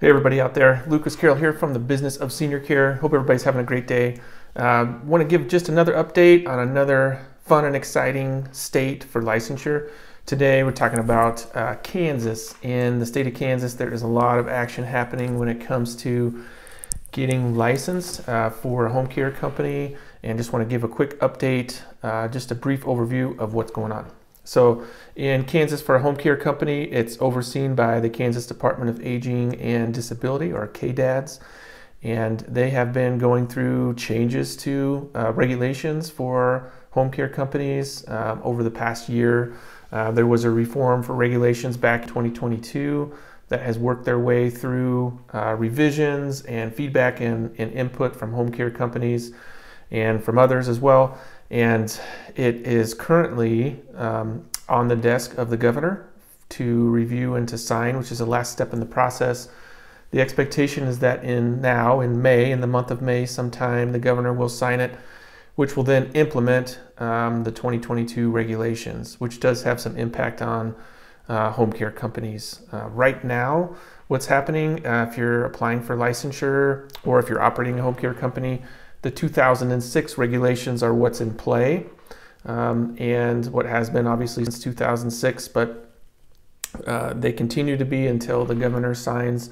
Hey everybody out there, Lucas Carroll here from the Business of Senior Care. Hope everybody's having a great day. Want to give just another update on another fun and exciting state for licensure. Today we're talking about Kansas. In the state of Kansas, there is a lot of action happening when it comes to getting licensed for a home care company, and just want to give a quick update, just a brief overview of what's going on. So in Kansas, for a home care company, it's overseen by the Kansas Department of Aging and Disability, or KDADS, and they have been going through changes to regulations for home care companies over the past year. There was a reform for regulations back in 2022 that has worked their way through revisions and feedback and input from home care companies and from others as well. And it is currently on the desk of the governor to review and to sign, which is the last step in the process. The expectation is that in May, in the month of May sometime, the governor will sign it, which will then implement the 2022 regulations, which does have some impact on home care companies. Right now, what's happening, if you're applying for licensure or if you're operating a home care company, the 2006 regulations are what's in play, and what has been obviously since 2006, but they continue to be until the governor signs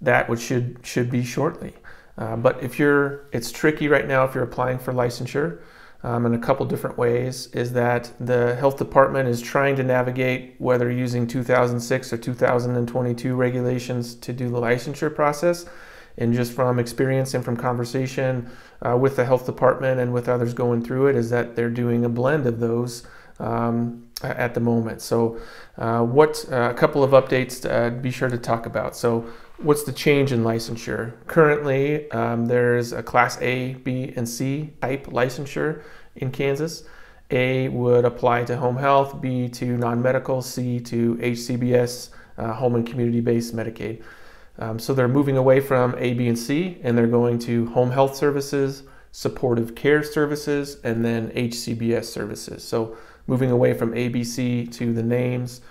that, which should be shortly. But it's tricky right now if you're applying for licensure in a couple different ways. Is that the health department is trying to navigate whether using 2006 or 2022 regulations to do the licensure process. And just from experience and from conversation with the health department and with others going through it, is that they're doing a blend of those at the moment. So a couple of updates to be sure to talk about. So what's the change in licensure? Currently, there's a Class A, B, and C type licensure in Kansas. A would apply to home health, B to non-medical, C to HCBS, home and community-based Medicaid. So they're moving away from A, B, and C, and they're going to home health services, supportive care services, and then HCBS services. So moving away from A, B, C to the names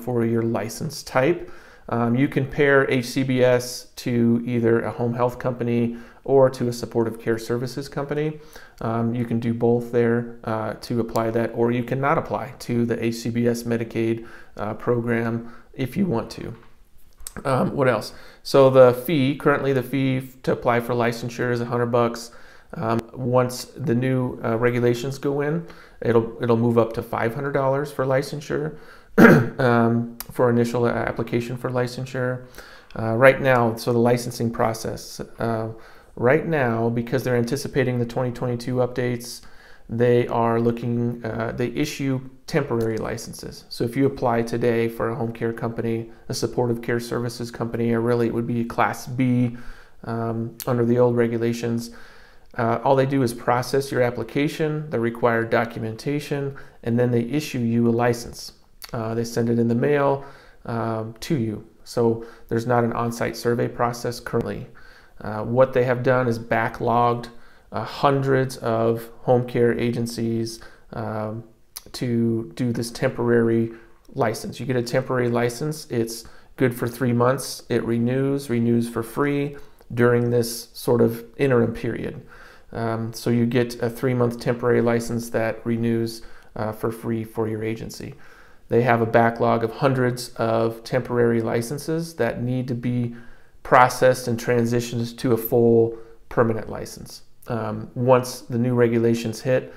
for your license type. You can pair HCBS to either a home health company or to a supportive care services company. You can do both there to apply that, or you cannot apply to the HCBS Medicaid program if you want to. What else? So currently the fee to apply for licensure is $100. Once the new regulations go in, it'll move up to $500 for licensure for initial application for licensure. Right now, so the licensing process, right now, because they're anticipating the 2022 updates, they are looking, they issue temporary licenses. So if you apply today for a home care company, a supportive care services company, or really it would be a Class B under the old regulations, all they do is process your application, the required documentation, and then they issue you a license. They send it in the mail to you. So there's not an on-site survey process currently. What they have done is backlogged hundreds of home care agencies to do this temporary license. You get a temporary license. It's good for 3 months. It renews for free during this sort of interim period. So you get a 3-month temporary license that renews for free for your agency. They have a backlog of hundreds of temporary licenses that need to be processed and transitioned to a full permanent license. Once the new regulations hit,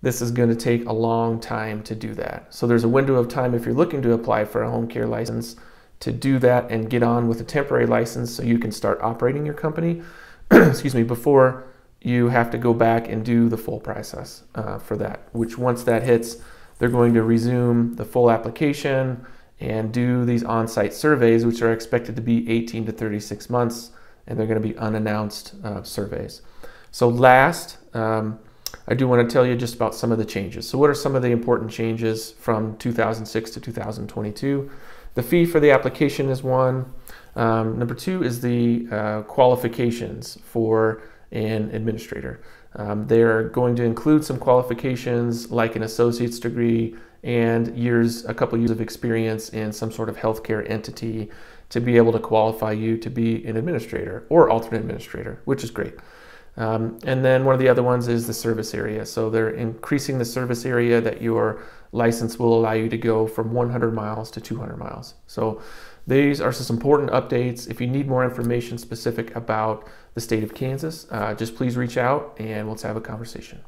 this is going to take a long time to do that. So there's a window of time if you're looking to apply for a home care license to do that and get on with a temporary license so you can start operating your company, excuse me, before you have to go back and do the full process for that, which once that hits, they're going to resume the full application and do these on-site surveys, which are expected to be 18 to 36 months, and they're going to be unannounced surveys. So last, I do want to tell you just about some of the changes. So what are some of the important changes from 2006 to 2022? The fee for the application is one. Number two is the qualifications for an administrator. They're going to include some qualifications like an associate's degree and a couple years of experience in some sort of healthcare entity to be able to qualify you to be an administrator or alternate administrator, which is great. And then one of the other ones is the service area. So they're increasing the service area that your license will allow you to go from 100 miles to 200 miles. So these are some important updates. If you need more information specific about the state of Kansas, just please reach out and let's have a conversation.